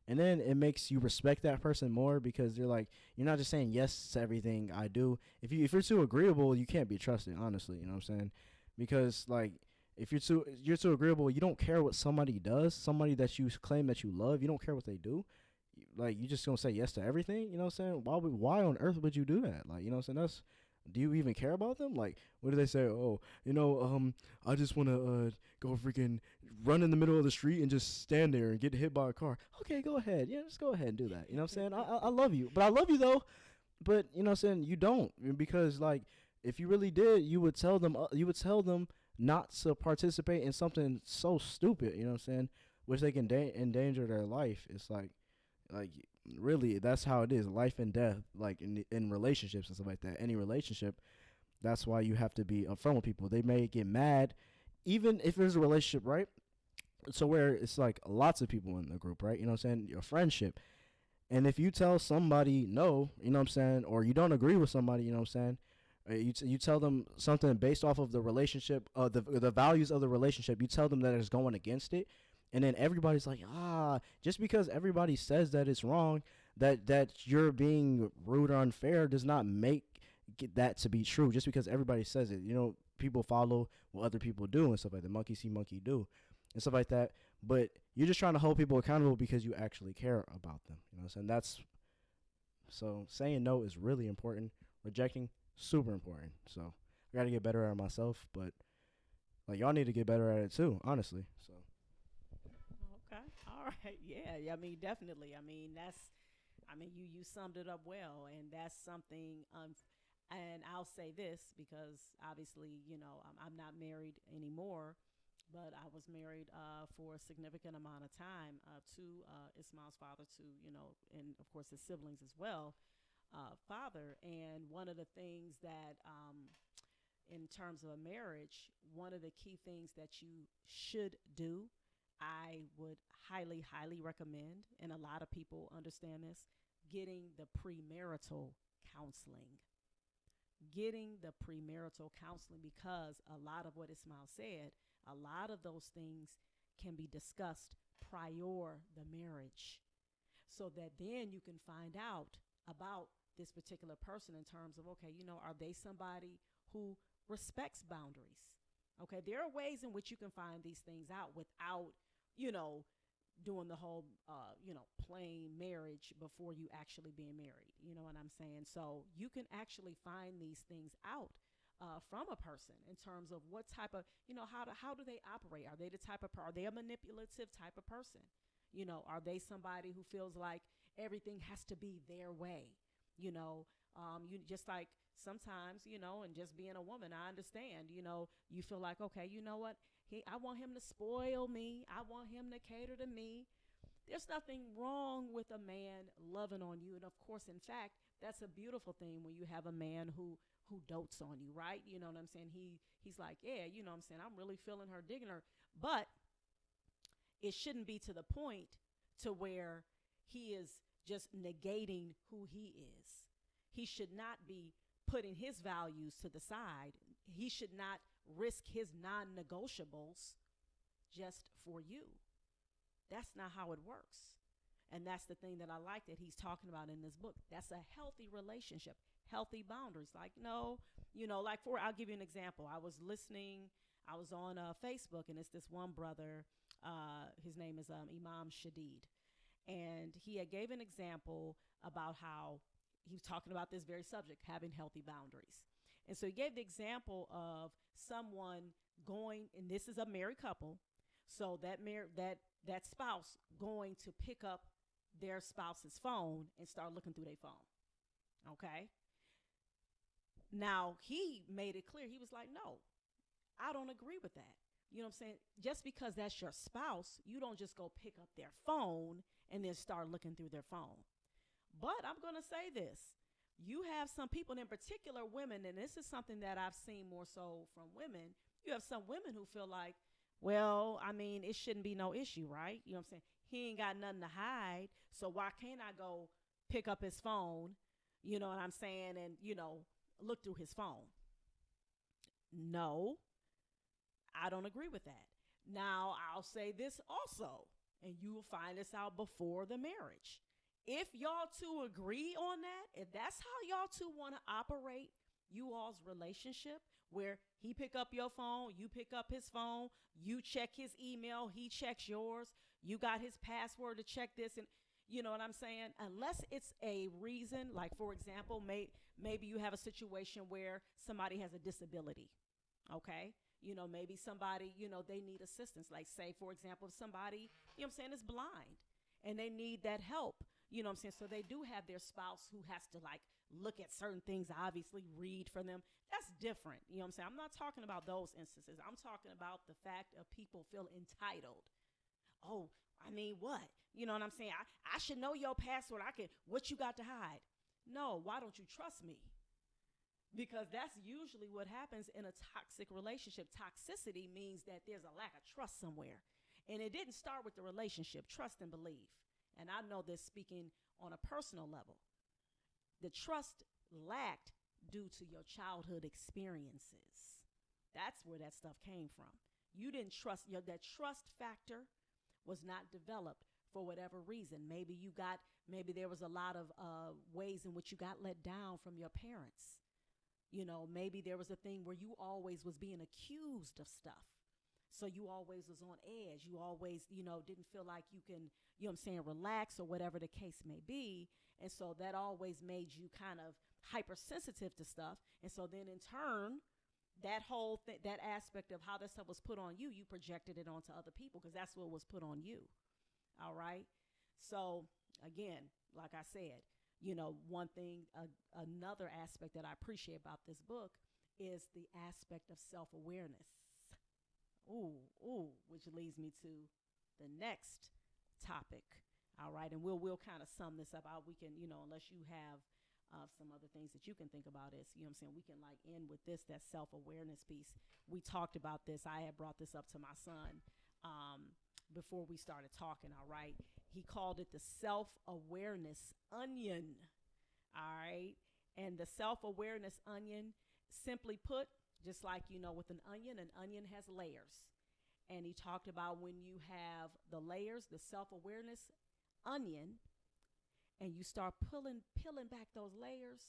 And then it makes you respect that person more, because you're like, you're not just saying yes to everything I do. If you're too agreeable, you can't be trusted, honestly, you know what I'm saying? Because like, if you're too agreeable, you don't care what somebody does, somebody that you claim that you love, you don't care what they do. Like, you just gonna say yes to everything, you know what I'm saying? Why on earth would you do that? Like, you know what I'm saying? That's, do you even care about them? Like, what do they say? Oh, you know, I just want to go freaking run in the middle of the street and just stand there and get hit by a car. Okay, go ahead. Yeah, just go ahead and do that. You know what I'm saying? I love you, but I love you though. But you know what I'm saying? You don't, because like, if you really did, you would tell them not to participate in something so stupid. You know what I'm saying? Which they can endanger their life. It's like really, that's how it is, life and death, like in relationships and stuff like that, any relationship. That's why you have to be upfront with people. They may get mad, even if there's a relationship, right? So where it's like lots of people in the group, right? You know what I'm saying, your friendship. And if you tell somebody no, you know what I'm saying, or you don't agree with somebody, you know what I'm saying, you tell them something based off of the relationship, the values of the relationship. You tell them that it's going against it, and then everybody's like, just because everybody says that it's wrong, that you're being rude or unfair, does not make that to be true. Just because everybody says it, you know, people follow what other people do and stuff like that. Monkey see, monkey do, and stuff like that. But you're just trying to hold people accountable because you actually care about them. You know what I'm saying? That's, so saying no is really important. Rejecting, super important. So I got to get better at it myself, but like, y'all need to get better at it too, honestly. So Okay. All right. Yeah. Yeah. I mean, definitely. I mean, you summed it up well, and that's something. And I'll say this because obviously, I'm not married anymore, but I was married for a significant amount of time to Ismail's father, to, and of course his siblings as well, father. And one of the things that, in terms of a marriage, one of the key things that you should do, I would highly, highly recommend, and a lot of people understand this, getting the premarital counseling. Getting the premarital counseling, because a lot of what Ismail said, a lot of those things can be discussed prior the marriage, so that then you can find out about this particular person in terms of, okay, are they somebody who respects boundaries? Okay, there are ways in which you can find these things out without, you know, doing the whole, plain marriage before you actually being married. You know what I'm saying? So you can actually find these things out from a person in terms of what type of, how do they operate? Are they the type of, are they a manipulative type of person? Are they somebody who feels like everything has to be their way? You just like sometimes, and just being a woman, I understand, you feel like, okay, you know what? I want him to spoil me. I want him to cater to me. There's nothing wrong with a man loving on you. And of course, in fact, that's a beautiful thing when you have a man who dotes on you, right? You know what I'm saying? He's like, yeah, you know what I'm saying? I'm really feeling her, digging her. But it shouldn't be to the point to where he is just negating who he is. He should not be putting his values to the side. He should not risk his non-negotiables just for you. That's not how it works. And that's the thing that I like that he's talking about in this book. That's a healthy relationship, healthy boundaries. Like, no, I'll give you an example. I was on Facebook, and it's this one brother, his name is Imam Shadid. And he gave an example about how he was talking about this very subject, having healthy boundaries. And so he gave the example of someone going, and this is a married couple, so that spouse going to pick up their spouse's phone and start looking through their phone. Okay. Now he made it clear. He was like, no, I don't agree with that. You know what I'm saying? Just because that's your spouse, you don't just go pick up their phone and then start looking through their phone. But I'm going to say this. You have some people, and in particular women, and this is something that I've seen more so from women. You have some women who feel like, well, I mean, it shouldn't be no issue, right? You know what I'm saying? He ain't got nothing to hide, so why can't I go pick up his phone, you know what I'm saying, and, look through his phone? No, I don't agree with that. Now, I'll say this also, and you will find this out before the marriage. If y'all two agree on that, if that's how y'all two want to operate you all's relationship, where he pick up your phone, you pick up his phone, you check his email, he checks yours, you got his password to check this, and you know what I'm saying? Unless it's a reason, like for example, maybe you have a situation where somebody has a disability, okay? Maybe somebody, they need assistance. Like say, for example, if somebody, is blind and they need that help. You know what I'm saying? So they do have their spouse who has to like look at certain things, obviously read for them. That's different. You know what I'm saying? I'm not talking about those instances. I'm talking about the fact of people feel entitled. Oh, I mean, what? You know what I'm saying? I should know your password. What you got to hide? No, why don't you trust me? Because that's usually what happens in a toxic relationship. Toxicity means that there's a lack of trust somewhere. And it didn't start with the relationship, trust and believe. And I know this speaking on a personal level. The trust lacked due to your childhood experiences. That's where that stuff came from. You didn't trust, that trust factor was not developed for whatever reason. Maybe there was a lot of ways in which you got let down from your parents. Maybe there was a thing where you always was being accused of stuff. So you always was on edge. You always, didn't feel like you can, relax or whatever the case may be. And so that always made you kind of hypersensitive to stuff. And so then in turn, that whole that aspect of how that stuff was put on you, you projected it onto other people because that's what was put on you. All right. So again, like I said, One thing, another aspect that I appreciate about this book is the aspect of self awareness. Ooh, which leads me to the next topic. All right, and we'll kind of sum this up out. We can, unless you have some other things that you can think about is, what I'm saying, we can like end with this, that self-awareness piece. We talked about this. I had brought this up to my son before we started talking, all right? He called it the self-awareness onion, all right? And the self-awareness onion, simply put, just like, with an onion has layers. And he talked about when you have the layers, the self-awareness onion, and you start peeling back those layers.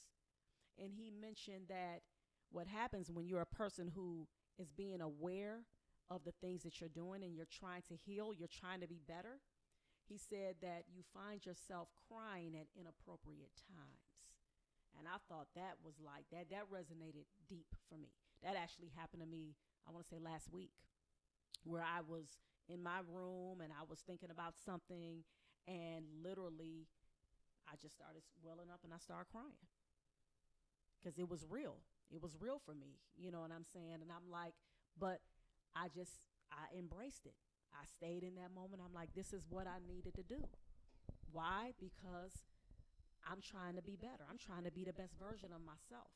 And he mentioned that what happens when you're a person who is being aware of the things that you're doing and you're trying to heal, you're trying to be better. He said that you find yourself crying at inappropriate times. And I thought that was like that resonated deep for me. That actually happened to me, I want to say last week, where I was in my room and I was thinking about something, and literally I just started welling up and I started crying because it was real. It was real for me. You know what I'm saying? And I'm like, but I embraced it. I stayed in that moment. I'm like, this is what I needed to do. Why? Because I'm trying to be better. I'm trying to be the best version of myself.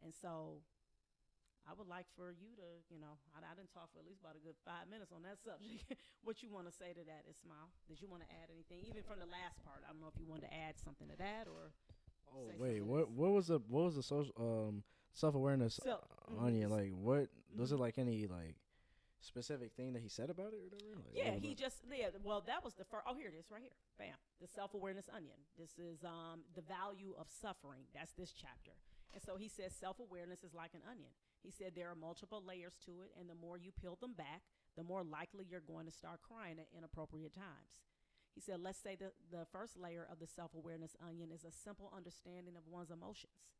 And so I would like for you to, I didn't talk for at least about a good 5 minutes on that subject. What you want to say to that, Ismail? Did you want to add anything, even from the last part? I don't know if you wanted to add something to that or. Oh wait, what was the social self awareness So, onion like? What was it like? Any like specific thing that he said about it or whatever? Like, yeah, he just well, that was the first. Oh, here it is, right here. Bam, the self-awareness onion. This is the value of suffering. That's this chapter. And so he says self-awareness is like an onion. He said there are multiple layers to it, and the more you peel them back, the more likely you're going to start crying at inappropriate times. He said, let's say the first layer of the self awareness onion is a simple understanding of one's emotions.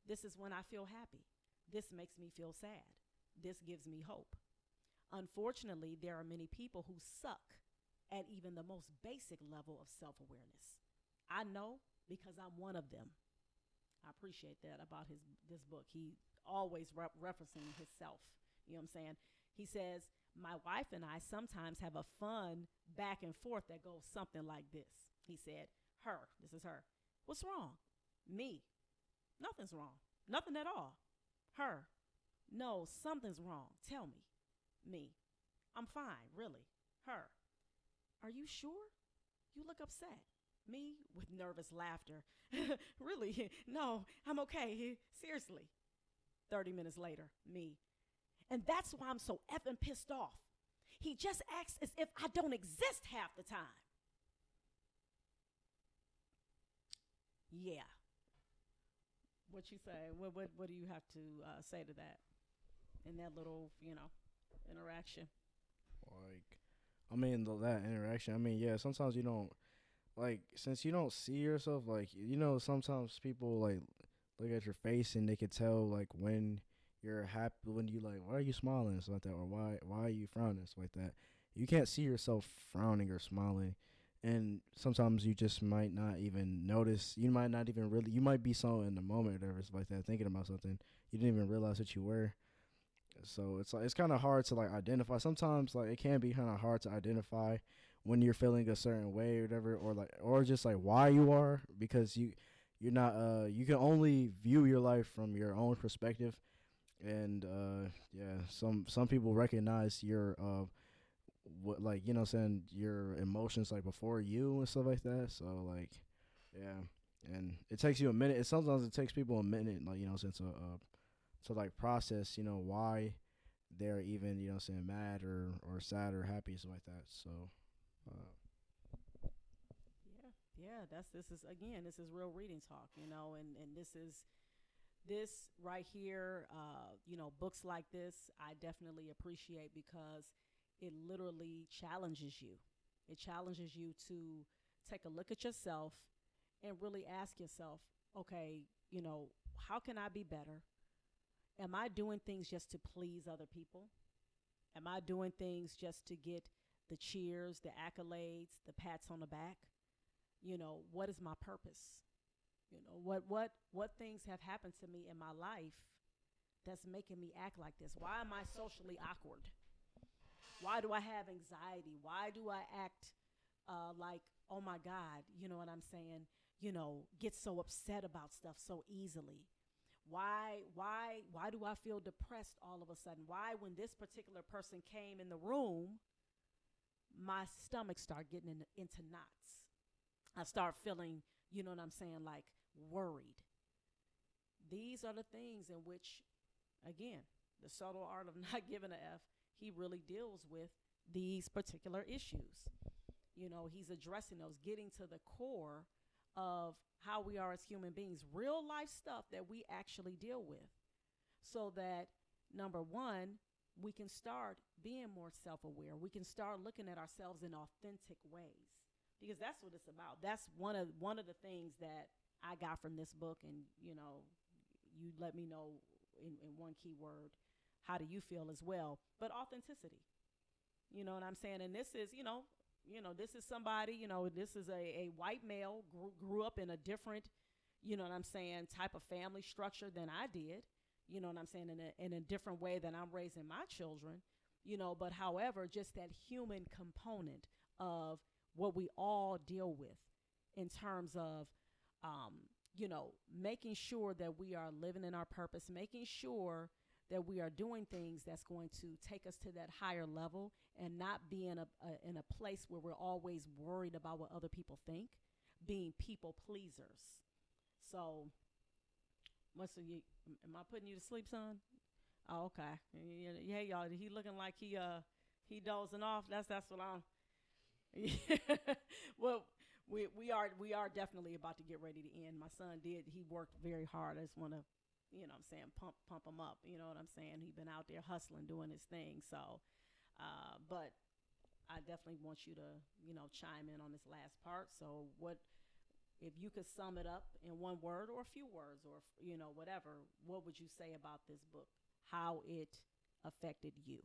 This is when I feel happy. This makes me feel sad. This gives me hope. Unfortunately, there are many people who suck at even the most basic level of self awareness. I know because I'm one of them. I appreciate that about this book. He always referencing himself. You know what I'm saying? He says, my wife and I sometimes have a fun back and forth that goes something like this. He said, this is her. What's wrong? Me. Nothing's wrong. Nothing at all. Her. No, something's wrong. Tell me. Me. I'm fine, really. Her. Are you sure? You look upset. Me with nervous laughter. Really? No, I'm okay. Seriously. 30 minutes later, me. And that's why I'm so effing pissed off. He just acts as if I don't exist half the time. Yeah. What you say? What do you have to say to that in that little, interaction? like, I mean, that interaction. I mean, yeah. Sometimes you don't like since you don't see yourself. Like, sometimes people like look at your face and they can tell like when you're happy, when you like, why are you smiling and stuff like that, or why are you frowning and stuff like that. You can't see yourself frowning or smiling, and sometimes you just might not even notice. You might not even really. You might be so in the moment or whatever, stuff like that, thinking about something you didn't even realize that you were. So it's like it's kind of hard to like identify. Sometimes like it can be kind of hard to identify when you're feeling a certain way or whatever, or just like why you are, because you're not you can only view your life from your own perspective. And yeah, some people recognize your what, like, what I'm saying, your emotions like before you and stuff like that. So like, yeah, and it takes you a minute. Sometimes it takes people a minute, like, since to like process, why they're even, saying mad or sad or happy, stuff like that. So Yeah. This is real reading talk, and this right here, books like this, I definitely appreciate because it literally challenges you. It challenges you to take a look at yourself and really ask yourself, okay, how can I be better? Am I doing things just to please other people? Am I doing things just to get the cheers, the accolades, the pats on the back? What is my purpose? What things have happened to me in my life that's making me act like this? Why am I socially awkward? Why do I have anxiety? Why do I act like, oh my God, you know what I'm saying? Get so upset about stuff so easily. Why do I feel depressed all of a sudden? Why, when this particular person came in the room, my stomach start getting into knots? I start feeling, you know what I'm saying, like worried. These are the things in which, again, the subtle art of not giving a F, he really deals with these particular issues. He's addressing those, getting to the core of how we are as human beings, real life stuff that we actually deal with, so that number one, we can start being more self-aware. We can start looking at ourselves in authentic ways, because that's what it's about. That's one of the things that I got from this book. And you let me know in one key word, how do you feel as well? But authenticity. You know what I'm saying? And this is, this is somebody, this is a white male, grew up in a different, you know what I'm saying, type of family structure than I did. You know what I'm saying? In a different way than I'm raising my children. But however, just that human component of what we all deal with in terms of, making sure that we are living in our purpose, making sure that we are doing things that's going to take us to that higher level, and not be in a place where we're always worried about what other people think, being people pleasers. So, am I putting you to sleep, son? Oh, okay. Yeah, y'all. He looking like he dozing off. That's what I'm. Well, we are definitely about to get ready to end. My son he worked very hard. I just want to, what I'm saying, pump him up. You know what I'm saying? He's been out there hustling, doing his thing. So, but I definitely want you to, chime in on this last part. So, what if you could sum it up in one word or a few words, or whatever? What would you say about this book? How it affected you?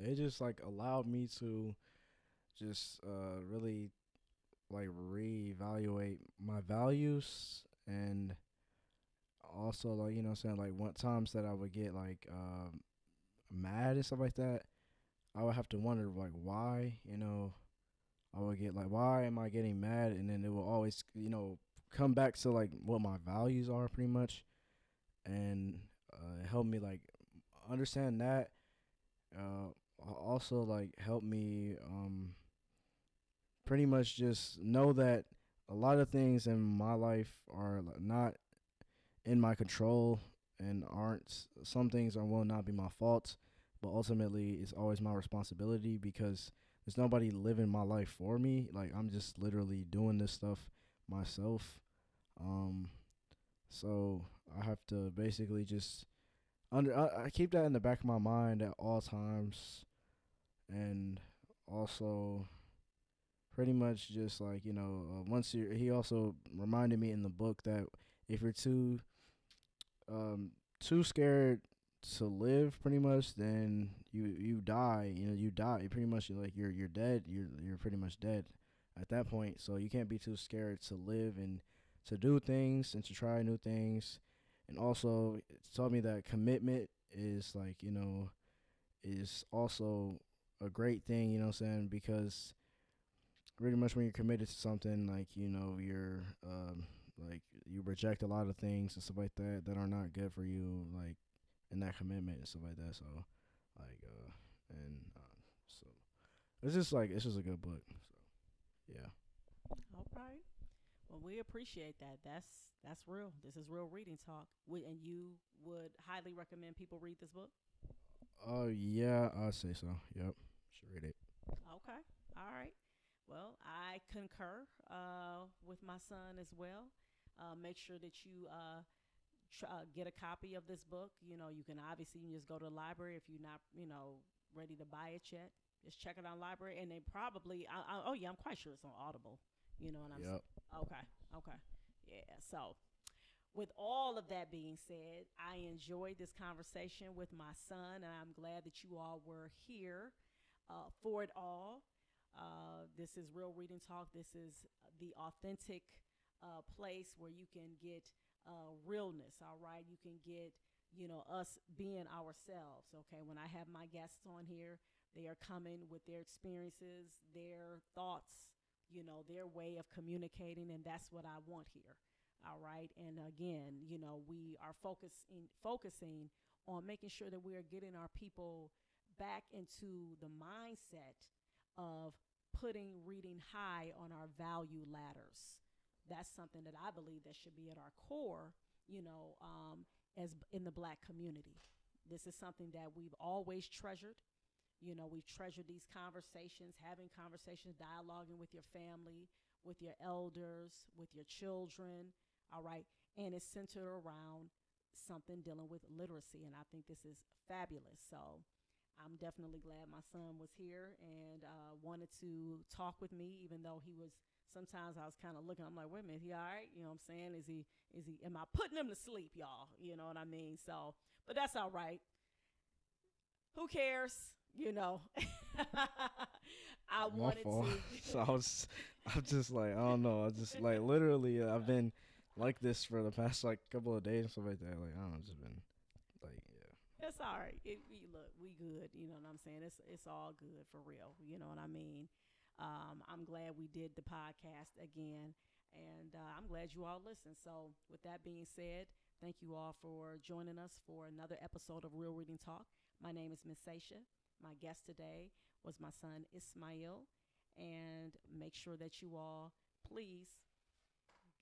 It just like allowed me to just really like reevaluate my values, and also like what I'm saying, like what times that I would get like mad and stuff like that, I would have to wonder like why, I would get like, why am I getting mad? And then it will always, come back to like what my values are pretty much, and help me like understand that. Also like help me pretty much just know that a lot of things in my life are like not in my control, and aren't, some things are will not be my fault, but ultimately it's always my responsibility, because there's nobody living my life for me. Like, I'm just literally doing this stuff myself. Um, so I have to basically just I keep that in the back of my mind at all times, and also pretty much just like once he also reminded me in the book that if you're too scared to live, pretty much, then you die. You die. You pretty much, you're dead. You're pretty much dead at that point. So you can't be too scared to live, and to do things, and to try new things. And also, it taught me that commitment is like is also a great thing. You know what I'm saying? Because pretty much when you're committed to something, like you're like you reject a lot of things and stuff like that that are not good for you, like in that commitment and stuff like that. So like and so it's just a good book. So yeah. All right. Well, we appreciate that. That's real. This is real reading talk. And you would highly recommend people read this book? Oh yeah, I'd say so. Yep, should read it. Okay. All right. Well, I concur with my son as well. Make sure that you get a copy of this book. You can obviously just go to the library if you're not, ready to buy it yet. Just check it on library, and they probably. Oh yeah, I'm quite sure it's on Audible. You know what I'm Yep. saying? Okay. Okay. Yeah. So, with all of that being said, I enjoyed this conversation with my son, and I'm glad that you all were here for it all. This is Real Reading Talk. This is the authentic place where you can get realness, all right? You can get, us being ourselves, okay? When I have my guests on here, they are coming with their experiences, their thoughts, their way of communicating, and that's what I want here. All right. And again, we are focusing on making sure that we are getting our people back into the mindset of putting reading high on our value ladders. That's something that I believe that should be at our core, as in the black community. This is something that we've always treasured. We've treasured these conversations, having conversations, dialoguing with your family, with your elders, with your children. All right. And it's centered around something dealing with literacy. And I think this is fabulous. So I'm definitely glad my son was here and wanted to talk with me, even though he was. Sometimes I was kind of looking, I'm like, wait a minute, he all right? You know what I'm saying? Am I putting him to sleep, y'all? You know what I mean? So, but that's all right. Who cares? You know, I My wanted fault. to. So I'm just like, I don't know. I just like literally, I've been like this for the past like couple of days and stuff like that. Like I don't know, just been like, yeah. It's all right. Look, we good. You know what I'm saying? It's all good for real. You know what I mean? I'm glad we did the podcast again, and I'm glad you all listened. So, with that being said, thank you all for joining us for another episode of Real Reading Talk. My name is Miss Seisha. My guest today was my son Ismail, and make sure that you all please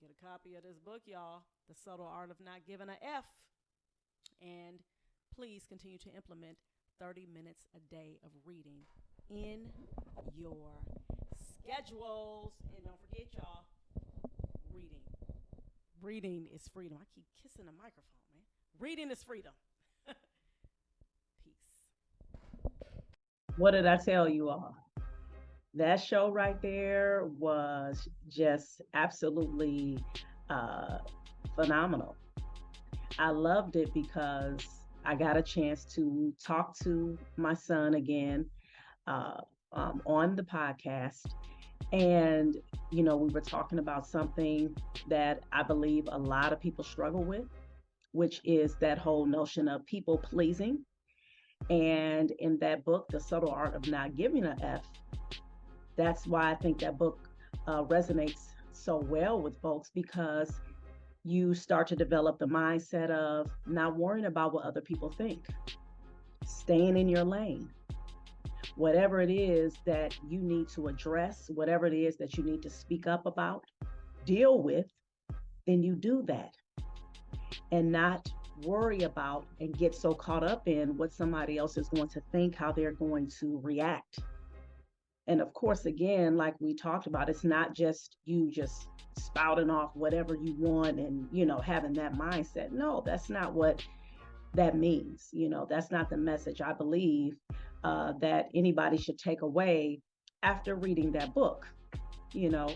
get a copy of this book, y'all, The Subtle Art of Not Giving a F, and please continue to implement 30 minutes a day of reading in your schedules. And don't forget, y'all, reading. Reading is freedom. I keep kissing the microphone, man. Reading is freedom. Peace. What did I tell you all? That show right there was just absolutely uh, phenomenal. I loved it because I got a chance to talk to my son again uh, on the podcast. And, we were talking about something that I believe a lot of people struggle with, which is that whole notion of people pleasing. And in that book, The Subtle Art of Not Giving a F, that's why I think that book resonates so well with folks, because you start to develop the mindset of not worrying about what other people think, staying in your lane. Whatever it is that you need to address, whatever it is that you need to speak up about, deal with, then you do that and not worry about and get so caught up in what somebody else is going to think, how they're going to react. And of course, again, like we talked about, it's not just you just spouting off whatever you want and, having that mindset. No, that's not what that means. That's not the message I believe that anybody should take away after reading that book, you know.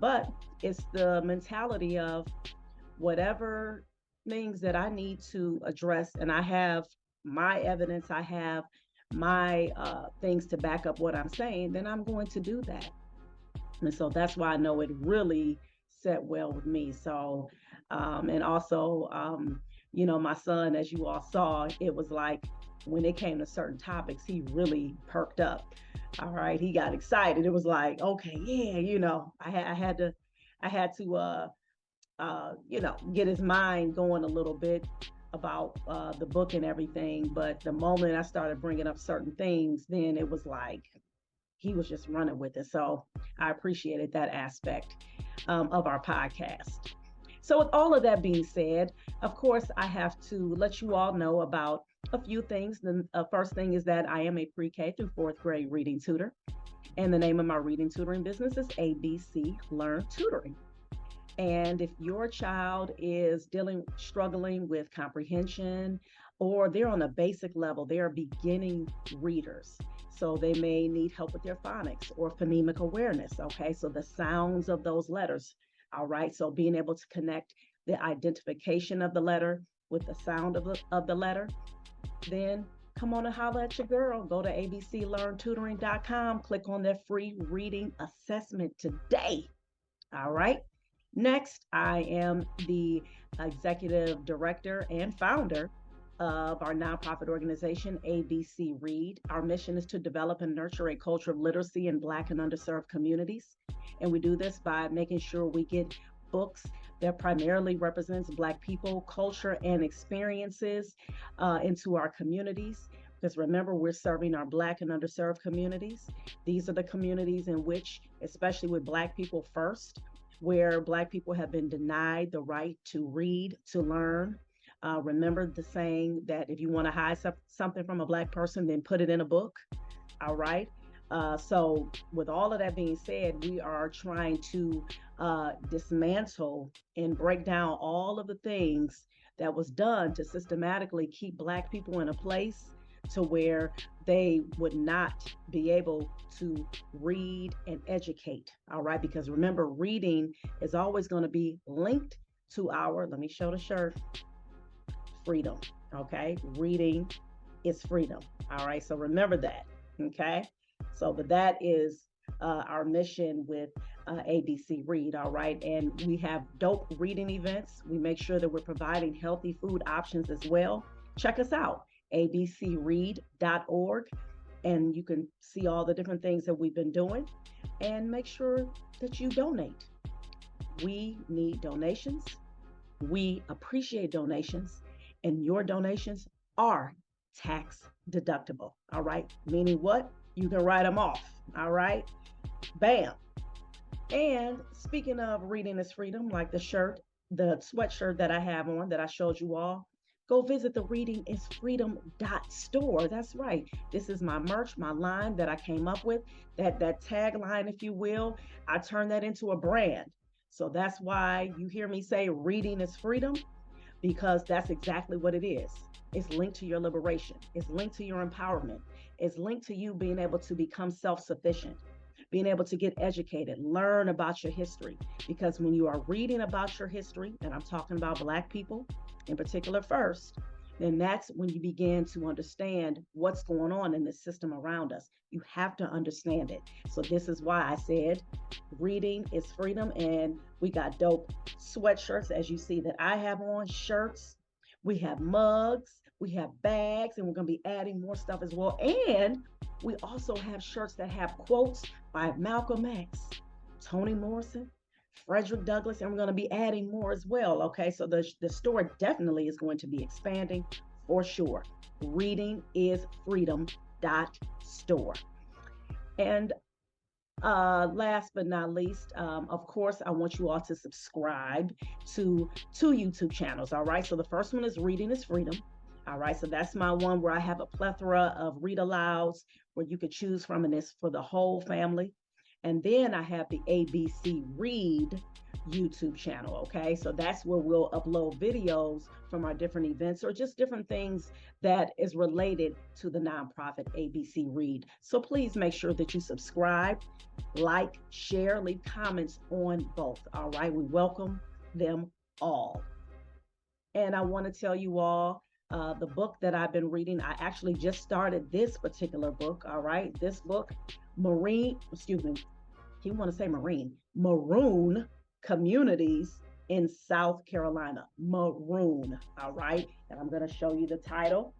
But it's the mentality of whatever things that I need to address, and I have my evidence, I have my things to back up what I'm saying, then I'm going to do that. And so that's why I know it really set well with me. So, and also, my son, as you all saw, it was like when it came to certain topics, he really perked up. All right, he got excited. It was like, okay, yeah, I had to, get his mind going a little bit about the book and everything. But the moment I started bringing up certain things, then it was like he was just running with it. So I appreciated that aspect of our podcast. So, with all of that being said, of course, I have to let you all know about a few things. The first thing is that I am a pre K through fourth grade reading tutor. And the name of my reading tutoring business is ABC Learn Tutoring. And if your child is struggling with comprehension, or they're on a basic level, they are beginning readers. So they may need help with their phonics or phonemic awareness. Okay, so the sounds of those letters. All right, so being able to connect the identification of the letter with the sound of the letter, then come on and holler at your girl. Go to abclearntutoring.com, click on their free reading assessment today. All right. Next, I am the executive director and founder of our nonprofit organization, ABC Read. Our mission is to develop and nurture a culture of literacy in Black and underserved communities. And we do this by making sure we get books that primarily represents Black people, culture, and experiences into our communities. Because remember, we're serving our Black and underserved communities. These are the communities in which, especially with Black people first, where Black people have been denied the right to read, to learn. Remember the saying that if you want to hide something from a Black person, then put it in a book. All right. So, with all of that being said, we are trying to dismantle and break down all of the things that was done to systematically keep Black people in a place to where they would not be able to read and educate. All right. Because remember, reading is always going to be linked to our, let me show the shirt, freedom. Okay. Reading is freedom. All right. So remember that. Okay. So, but that is our mission with ABC Read. All right. And we have dope reading events. We make sure that we're providing healthy food options as well. Check us out, abcread.org. And you can see all the different things that we've been doing and make sure that you donate. We need donations. We appreciate donations, and your donations are tax deductible. All right. Meaning what? You can write them off. All right. Bam. And speaking of reading is freedom, like the shirt, the sweatshirt that I have on that I showed you all, go visit the Reading is Freedom store. That's right. This is my merch, my line that I came up with, that tagline, if you will. I turned that into a brand. So that's why you hear me say reading is freedom, because that's exactly what it is. It's linked to your liberation. It's linked to your empowerment. It's linked to you being able to become self sufficient, being able to get educated, learn about your history. Because when you are reading about your history, and I'm talking about Black people in particular first, then that's when you begin to understand what's going on in the system around us. You have to understand it. So, this is why I said reading is freedom. And we got dope sweatshirts, as you see that I have on, shirts. We have mugs, we have bags, and we're going to be adding more stuff as well. And we also have shirts that have quotes by Malcolm X, Toni Morrison, Frederick Douglass, and we're going to be adding more as well. Okay, so the store definitely is going to be expanding for sure. Reading is freedom store. And last but not least, of course, I want you all to subscribe to two YouTube channels. All right, so the first one is Reading is Freedom. All right, so that's my one where I have a plethora of read alouds where you could choose from, and it's for the whole family. And then I have the ABC Read YouTube channel. Okay, so that's where we'll upload videos from our different events or just different things that is related to the nonprofit ABC Read. So please make sure that you subscribe, like, share, leave comments on both. All right, we welcome them all. And I want to tell you all the book that I've been reading. I actually just started this particular book. All right, this book, he want to say Maroon Communities in South Carolina. Maroon. All right, and I'm going to show you the title.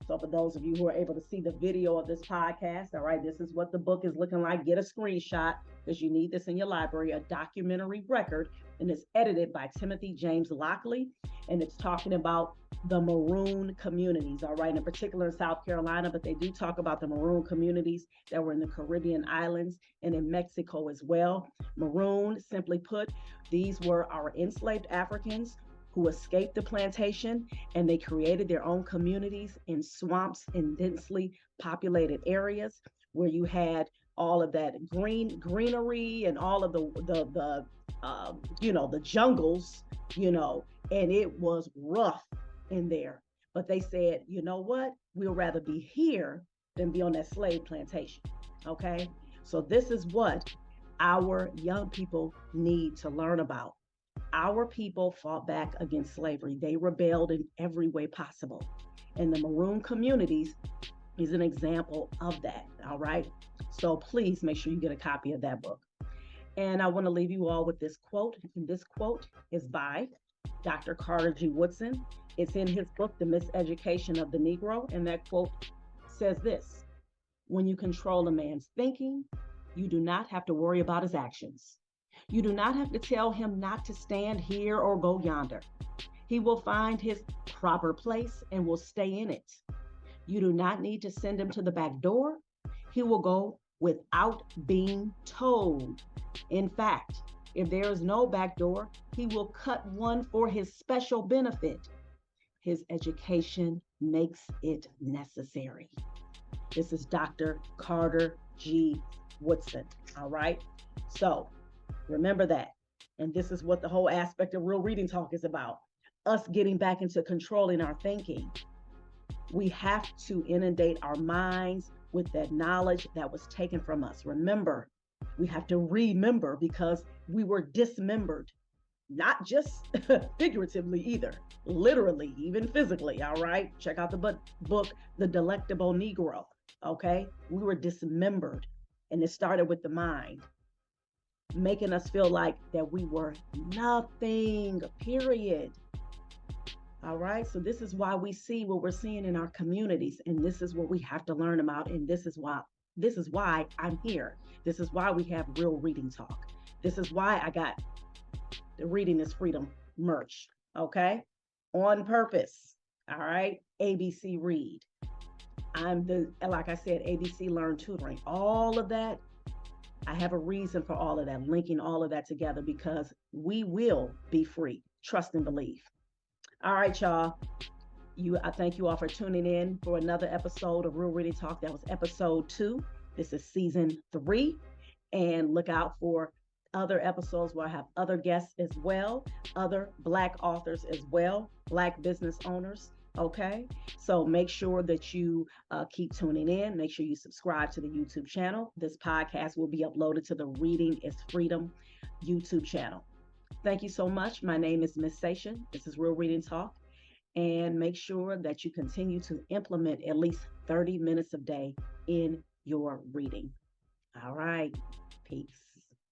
So for those of you who are able to see the video of this podcast, all right, this is what the book is looking like. Get a screenshot because you need this in your library, a documentary record, and it's edited by Timothy James Lockley, and it's talking about the Maroon communities, all right, in particular in South Carolina, but they do talk about the Maroon communities that were in the Caribbean islands and in Mexico as well. Maroon, simply put, these were our enslaved Africans who escaped the plantation, and they created their own communities in swamps in densely populated areas where you had all of that greenery and all of the jungles, and it was rough in there. But they said, you know what? We'll rather be here than be on that slave plantation. Okay. So this is what our young people need to learn about. Our people fought back against slavery. They rebelled in every way possible. And the Maroon communities is an example of that. All right. So please make sure you get a copy of that book. And I want to leave you all with this quote. And this quote is by Dr. Carter G. Woodson. It's in his book, The Miseducation of the Negro. And that quote says this: when you control a man's thinking, you do not have to worry about his actions. You do not have to tell him not to stand here or go yonder. He will find his proper place and will stay in it. You do not need to send him to the back door. He will go without being told. In fact, if there is no back door, he will cut one for his special benefit. His education makes it necessary. This is Dr. Carter G. Woodson. All right. So remember that. And this is what the whole aspect of real reading talk is about, us getting back into controlling our thinking. We have to inundate our minds with that knowledge that was taken from us. Remember, we have to remember because we were dismembered, not just figuratively either, literally, even physically. All right. Check out the book, The Delectable Negro. Okay. We were dismembered, and it started with the mind, making us feel like that we were nothing, period. All right. So this is why we see what we're seeing in our communities. And this is what we have to learn about. And this is why I'm here. This is why we have real reading talk. This is why I got the Reading is Freedom merch. Okay. On purpose. All right. ABC Read. I'm the, like I said, ABC Learn Tutoring. All of that, I have a reason for all of that, linking all of that together because we will be free. Trust and believe. All right, y'all. I thank you all for tuning in for another episode of Real Reading Talk. That was episode 2. This is season 3. And look out for other episodes where I have other guests as well, other Black authors as well, Black business owners. Okay. So make sure that you keep tuning in. Make sure you subscribe to the YouTube channel. This podcast will be uploaded to the Reading is Freedom YouTube channel. Thank you so much. My name is Miss Sasha. This is Real Reading Talk. And make sure that you continue to implement at least 30 minutes a day in your reading. All right. Peace.